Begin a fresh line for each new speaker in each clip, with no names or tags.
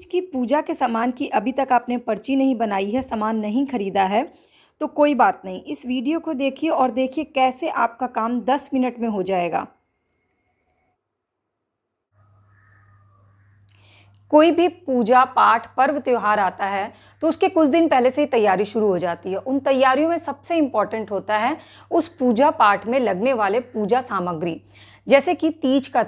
की पूजा के सामान की अभी तक आपने पर्ची नहीं बनाई है, सामान नहीं खरीदा है, तो कोई बात नहीं, इस वीडियो को देखिए और देखिए कैसे आपका काम 10 मिनट में हो जाएगा। कोई भी पूजा पाठ पर्व त्योहार आता है तो उसके कुछ दिन पहले से ही तैयारी शुरू हो जाती है। उन तैयारियों में सबसे इम्पॉर्टेंट होता है उस पूजा पाठ में लगने वाले पूजा सामग्री। जैसे कि तीज का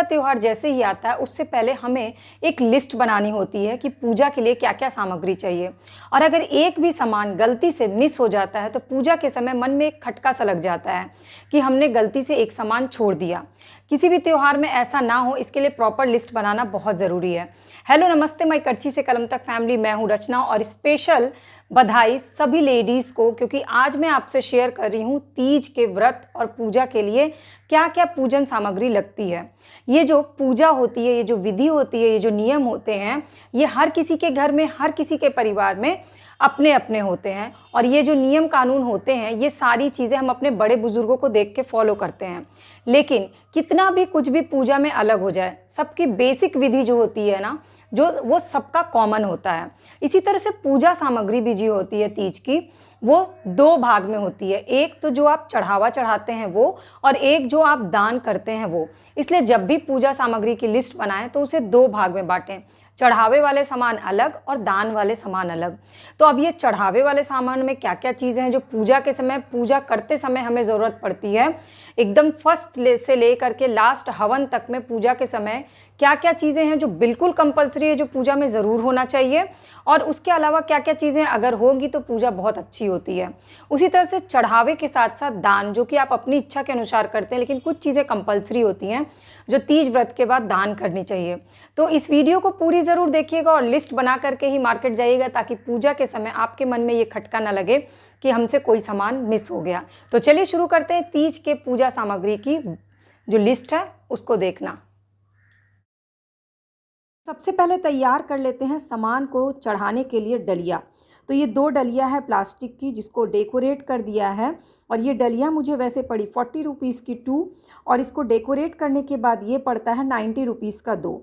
त्यौहार जैसे ही आता है उससे पहले हमें एक लिस्ट बनानी होती है कि पूजा के लिए क्या क्या सामग्री चाहिए। और अगर एक भी सामान गलती से मिस हो जाता है तो पूजा के समय मन में एक खटका सा लग जाता है कि हमने गलती से एक सामान छोड़ दिया। किसी भी त्यौहार में ऐसा ना हो, इसके लिए प्रॉपर लिस्ट बनाना बहुत ज़रूरी है। हेलो नमस्ते माय करची से कलम तक फैमिली, मैं हूँ रचना और स्पेशल बधाई सभी लेडीज़ को, क्योंकि आज मैं आपसे शेयर कर रही हूँ तीज के व्रत और पूजा के लिए क्या क्या पूजन सामग्री लगती है। ये जो पूजा होती है, ये जो विधि होती है, ये जो नियम होते हैं, ये हर किसी के घर में, हर किसी के परिवार में अपने अपने होते हैं। और ये जो नियम कानून होते हैं, ये सारी चीज़ें हम अपने बड़े बुजुर्गों को देख के फॉलो करते हैं। लेकिन कितना भी कुछ भी पूजा में अलग हो जाए, सबकी बेसिक विधि जो होती है ना, जो वो सबका कॉमन होता है। इसी तरह से पूजा सामग्री भी जो होती है तीज की, वो दो भाग में होती है। एक तो जो आप चढ़ावा चढ़ाते हैं वो, और एक जो आप दान करते हैं वो। इसलिए जब भी पूजा सामग्री की लिस्ट बनाएं तो उसे दो भाग में बांटें, चढ़ावे वाले सामान अलग और दान वाले सामान अलग। तो अब ये चढ़ावे वाले सामान में क्या क्या चीज़ें हैं जो पूजा के समय, पूजा करते समय हमें ज़रूरत पड़ती है, एकदम फर्स्ट से लेकर के लास्ट हवन तक में पूजा के समय क्या क्या चीज़ें हैं जो बिल्कुल कंपलसरी है, जो पूजा में ज़रूर होना चाहिए, और उसके अलावा क्या क्या चीज़ें अगर होंगी तो पूजा बहुत अच्छी होती है। उसी तरह से चढ़ावे के साथ साथ दान, जो कि आप अपनी इच्छा के अनुसार करते हैं, लेकिन कुछ चीज़ें कंपलसरी होती हैं जो तीज व्रत के बाद दान करनी चाहिए। तो इस वीडियो को पूरी ज़रूर देखिएगा और लिस्ट बना करके ही मार्केट जाइएगा, ताकि पूजा के समय आपके मन में ये खटका ना लगे कि हमसे कोई सामान मिस हो गया। तो चलिए शुरू करते हैं तीज के पूजा सामग्री की जो लिस्ट है उसको देखना। सबसे पहले तैयार कर लेते हैं सामान को चढ़ाने के लिए डलिया। तो ये 2 डलिया है प्लास्टिक की, जिसको डेकोरेट कर दिया है। और ये डलिया मुझे वैसे पड़ी 40 रुपीज़ की 2, और इसको डेकोरेट करने के बाद ये पड़ता है 90 रुपीज़ का 2।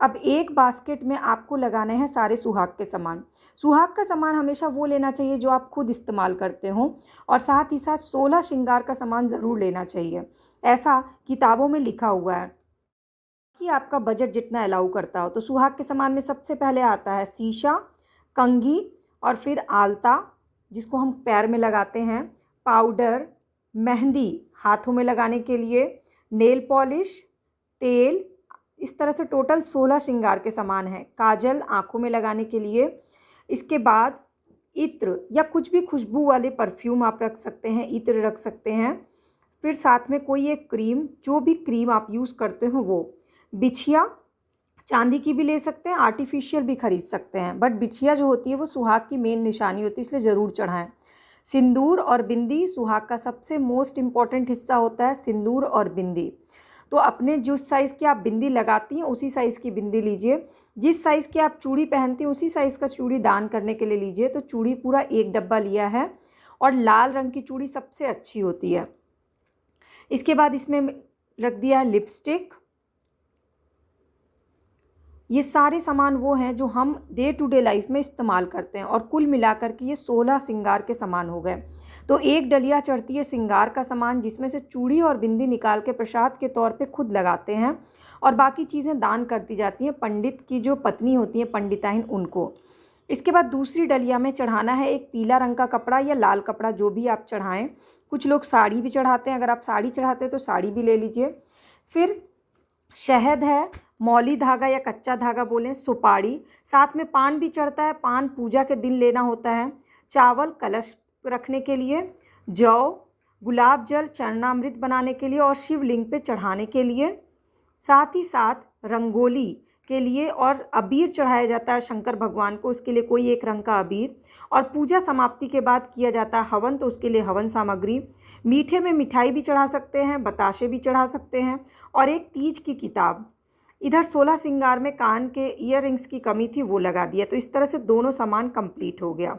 अब एक बास्केट में आपको लगाने हैं सारे सुहाग के सामान। सुहाग का सामान हमेशा वो लेना चाहिए जो आप खुद इस्तेमाल करते हो, और साथ ही साथ 16 श्रृंगार का सामान ज़रूर लेना चाहिए, ऐसा किताबों में लिखा हुआ है कि आपका बजट जितना अलाउ करता हो। तो सुहाग के सामान में सबसे पहले आता है शीशा, कंघी, और फिर आलता जिसको हम पैर में लगाते हैं, पाउडर, मेहंदी हाथों में लगाने के लिए, नेल पॉलिश, तेल। इस तरह से टोटल 16 श्रृंगार के सामान हैं। काजल आँखों में लगाने के लिए। इसके बाद इत्र या कुछ भी खुशबू वाले परफ्यूम आप रख सकते हैं, इत्र रख सकते हैं। फिर साथ में कोई एक क्रीम, जो भी क्रीम आप यूज़ करते हो वो। बिछिया चांदी की भी ले सकते हैं, आर्टिफिशियल भी खरीद सकते हैं, बट बिछिया जो होती है वो सुहाग की मेन निशानी होती है, इसलिए ज़रूर चढ़ाएं। सिंदूर और बिंदी सुहाग का सबसे मोस्ट इम्पॉर्टेंट हिस्सा होता है, सिंदूर और बिंदी। तो अपने जिस साइज़ की आप बिंदी लगाती हैं उसी साइज़ की बिंदी लीजिए। जिस साइज़ की आप चूड़ी पहनती हैं उसी साइज़ का चूड़ी दान करने के लिए लीजिए। तो चूड़ी पूरा एक डब्बा लिया है, और लाल रंग की चूड़ी सबसे अच्छी होती है। इसके बाद इसमें रख दिया है लिपस्टिक। ये सारे सामान वो हैं जो हम डे टू डे लाइफ में इस्तेमाल करते हैं, और कुल मिलाकर के ये 16 श्रृंगार के सामान हो गए। तो एक डलिया चढ़ती है श्रृंगार का सामान, जिसमें से चूड़ी और बिंदी निकाल के प्रसाद के तौर पे खुद लगाते हैं, और बाकी चीज़ें दान कर दी जाती हैं पंडित की जो पत्नी होती हैं, पंडिताइन, उनको। इसके बाद दूसरी डलिया में चढ़ाना है एक पीला रंग का कपड़ा या लाल कपड़ा, जो भी आप चढ़ाएँ। कुछ लोग साड़ी भी चढ़ाते हैं, अगर आप साड़ी चढ़ाते हैं तो साड़ी भी ले लीजिए। फिर शहद है, मौली धागा या कच्चा धागा बोलें, सुपारी, साथ में पान भी चढ़ता है, पान पूजा के दिन लेना होता है। चावल कलश रखने के लिए, जौ, गुलाब जल चरणामृत बनाने के लिए और शिवलिंग पे चढ़ाने के लिए, साथ ही साथ रंगोली के लिए, और अबीर चढ़ाया जाता है शंकर भगवान को, उसके लिए कोई एक रंग का अबीर। और पूजा समाप्ति के बाद किया जाता है हवन, तो उसके लिए हवन सामग्री। मीठे में मिठाई भी चढ़ा सकते हैं, बताशे भी चढ़ा सकते हैं, और एक तीज की किताब। इधर 16 श्रृंगार में कान के ईयर रिंग्स की कमी थी, वो लगा दिया। तो इस तरह से दोनों सामान कंप्लीट हो गया।